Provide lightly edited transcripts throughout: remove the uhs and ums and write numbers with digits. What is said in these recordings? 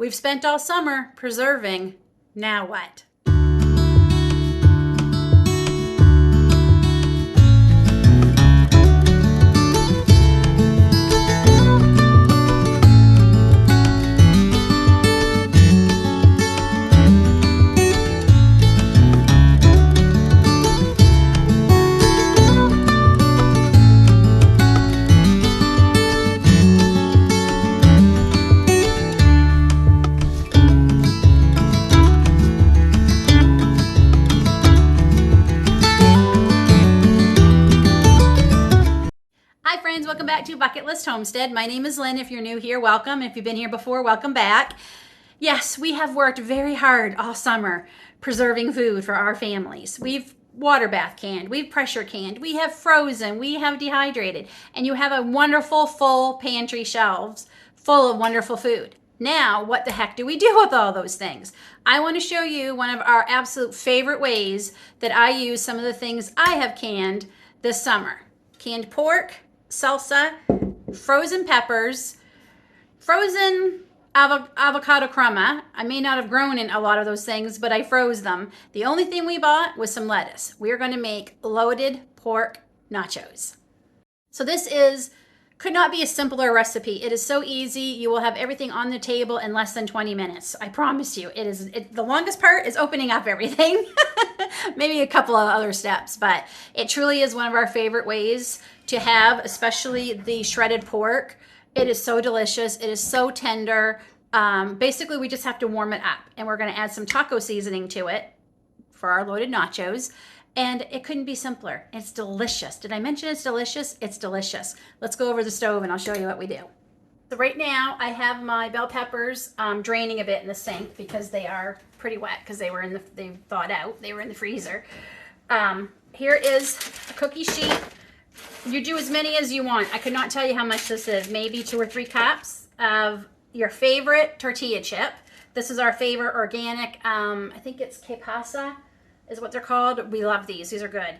We've spent all summer preserving. Now what? Hi friends, welcome back to Bucket List Homestead. My name is Lynn. If you're new here, welcome. If you've been here before, welcome back. Yes, we have worked very hard all summer preserving food for our families. We've water bath canned, we've pressure canned, we have frozen, we have dehydrated, and you have a wonderful full pantry shelves full of wonderful food. Now, what the heck do we do with all those things? I want to show you one of our absolute favorite ways that I use some of the things I have canned this summer. Canned pork, salsa, frozen peppers, frozen avocado crema. I may not have grown in a lot of those things, but I froze them. The only thing we bought was some lettuce. We're going to make loaded pork nachos. So this could not be a simpler recipe. It is so easy. You will have everything on the table in less than 20 minutes. I promise you. The longest part is opening up everything. Maybe a couple of other steps, but it truly is one of our favorite ways to have, especially the shredded pork. It is so delicious. It is so tender. Basically, we just have to warm it up, and we're going to add some taco seasoning to it for our loaded nachos. And it couldn't be simpler. It's delicious. Did I mention it's delicious? It's delicious. Let's go over the stove and I'll show you what we do. So right now I have my bell peppers draining a bit in the sink because they are pretty wet because they thawed out. They were in the freezer. Here is a cookie sheet. You do as many as you want. I could not tell you how much this is. Maybe 2 or 3 cups of your favorite tortilla chip. This is our favorite organic, I think it's que pasa is what they're called. We love these. These are good.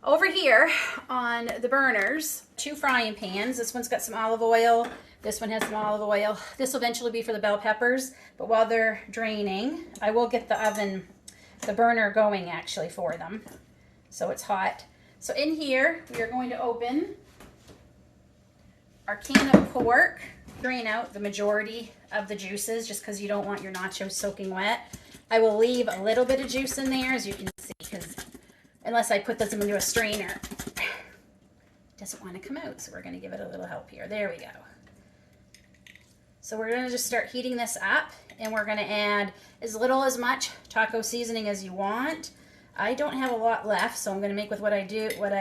Over here on the burners, 2 frying pans. This one's got some olive oil. This one has some olive oil. This will eventually be for the bell peppers, but while they're draining, I will get the burner going actually for them. So it's hot. So in here, we are going to open our can of pork. Drain out the majority of the juices just because you don't want your nachos soaking wet. I will leave a little bit of juice in there, as you can see, because unless I put this into a strainer, it doesn't want to come out. So we're going to give it a little help here. There we go. So we're going to just start heating this up, and we're going to add as little as much taco seasoning as you want. I don't have a lot left, so I'm going to make with what I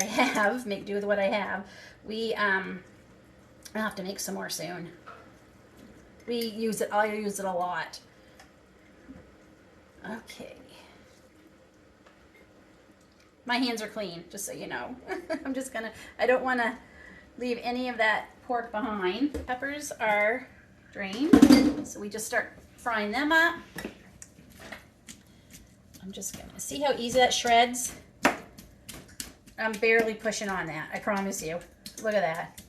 have, make do with what I have. I'll have to make some more soon. I use it a lot. Okay. My hands are clean, just so you know. I don't want to leave any of that pork behind. Peppers are drained, so we just start frying them up. I'm just going to see how easy that shreds. I'm barely pushing on that, I promise you. Look at that.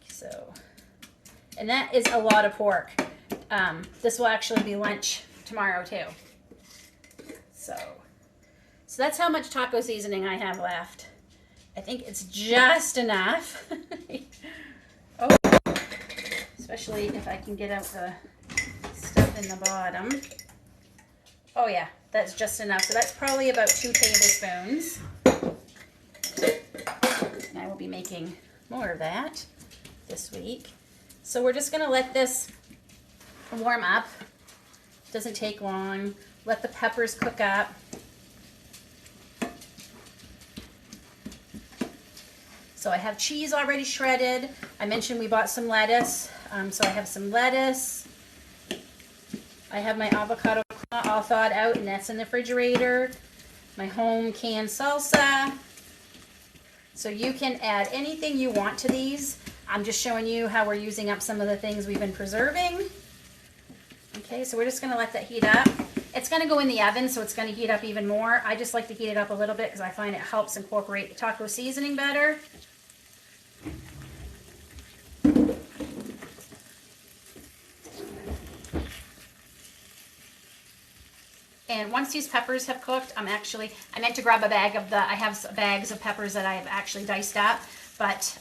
So, and that is a lot of pork. This will actually be lunch tomorrow too. So that's how much taco seasoning I have left. I think it's just enough. Oh, especially if I can get out the stuff in the bottom. Oh yeah, that's just enough. So that's probably about 2 tablespoons. And I will be making more of that this week. So we're just going to let this warm up. Doesn't take long. Let the peppers cook up. So I have cheese already shredded. I mentioned we bought some lettuce. So I have some lettuce. I have my avocado all thawed out, and that's in the refrigerator. My home canned salsa. So you can add anything you want to these. I'm just showing you how we're using up some of the things we've been preserving. Okay, so we're just going to let that heat up. It's going to go in the oven, so it's going to heat up even more. I just like to heat it up a little bit because I find it helps incorporate the taco seasoning better. And once these peppers have cooked, I meant to grab a bag of I have bags of peppers that I have actually diced up, but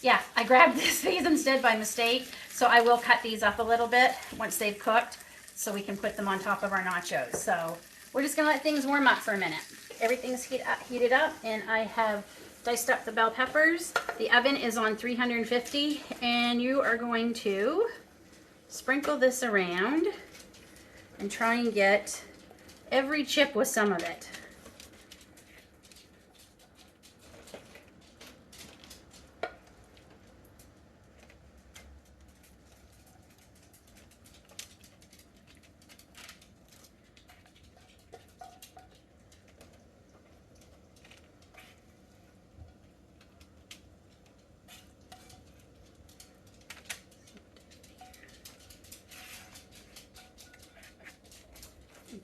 yeah, I grabbed these instead by mistake. So I will cut these up a little bit once they've cooked so we can put them on top of our nachos. So we're just gonna let things warm up for a minute. Everything's heated up, and I have diced up the bell peppers. The oven is on 350, and you are going to sprinkle this around and try and get every chip with some of it.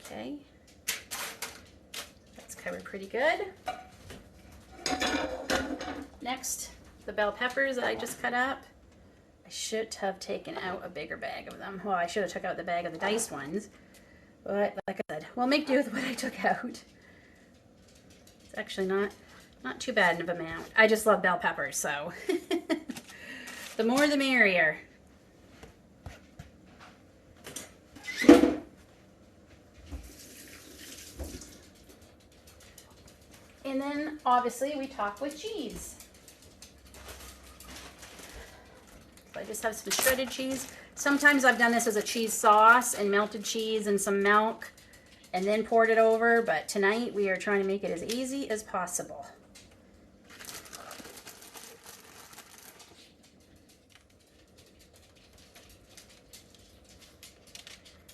Okay, that's covered pretty good. Next, the bell peppers that I just cut up. I should have taken out a bigger bag of them. Well, I should have took out the bag of the diced ones, but like I said, we'll make do with what I took out. It's actually not too bad of an amount. I just love bell peppers, so the more the merrier. And then obviously we top with cheese. So I just have some shredded cheese. Sometimes I've done this as a cheese sauce and melted cheese and some milk and then poured it over, but tonight we are trying to make it as easy as possible.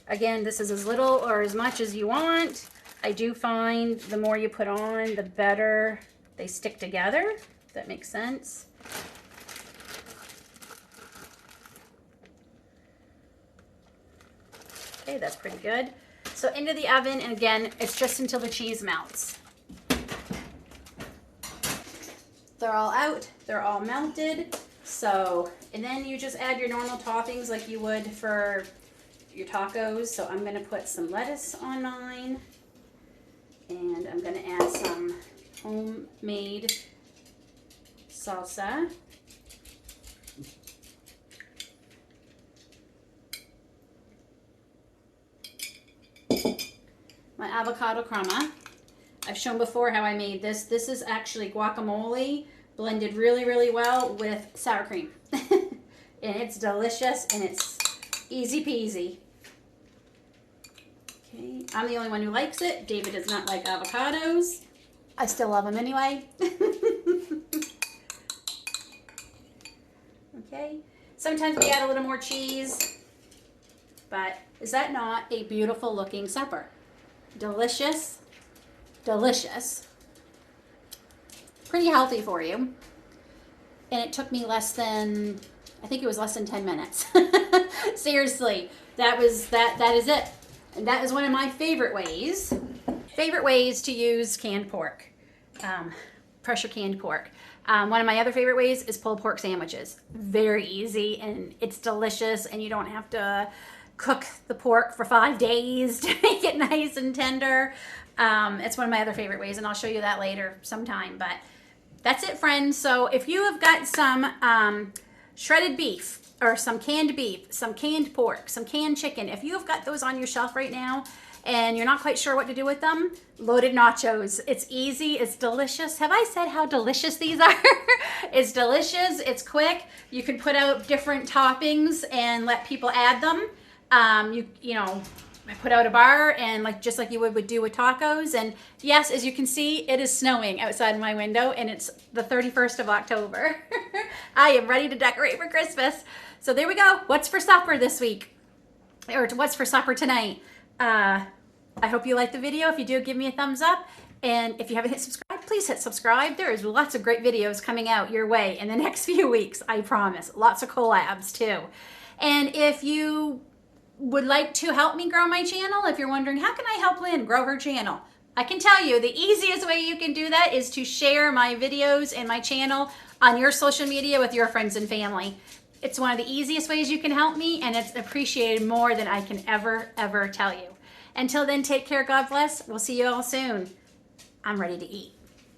Again, this is as little or as much as you want. I do find the more you put on, the better they stick together, if that makes sense. Okay, that's pretty good. So into the oven, and again, it's just until the cheese melts. They're all out, they're all melted. So, and then you just add your normal toppings like you would for your tacos. So I'm gonna put some lettuce on mine. And I'm going to add some homemade salsa. My avocado crema. I've shown before how I made this. This is actually guacamole blended really, really well with sour cream. And it's delicious and it's easy peasy. Okay, I'm the only one who likes it. David does not like avocados. I still love them anyway. Okay, sometimes we add a little more cheese, but is that not a beautiful looking supper? Delicious, delicious. Pretty healthy for you. And it took me I think it was less than 10 minutes. Seriously, that is it. And that is one of my favorite ways to use canned pork, pressure canned pork. One of my other favorite ways is pulled pork sandwiches. Very easy and it's delicious, and you don't have to cook the pork for 5 days to make it nice and tender. It's one of my other favorite ways, and I'll show you that later sometime. But that's it, friends. So if you have got some shredded beef, or some canned beef, some canned pork, some canned chicken, if you have got those on your shelf right now and you're not quite sure what to do with them, loaded nachos. It's easy, it's delicious. Have I said how delicious these are? It's delicious, it's quick. You can put out different toppings and let people add them. You know, I put out a bar and just like you would do with tacos. And yes, as you can see, it is snowing outside my window, and it's the 31st of October. I am ready to decorate for Christmas. So there we go. What's for supper this week? Or what's for supper tonight? I hope you liked the video. If you do, give me a thumbs up. And if you haven't hit subscribe, please hit subscribe. There is lots of great videos coming out your way in the next few weeks, I promise. Lots of collabs too. And if you would like to help me grow my channel, if you're wondering, how can I help Lynn grow her channel? I can tell you the easiest way you can do that is to share my videos and my channel on your social media with your friends and family. It's one of the easiest ways you can help me, and it's appreciated more than I can ever tell you. Until then, take care. God bless. We'll see you all soon. I'm ready to eat.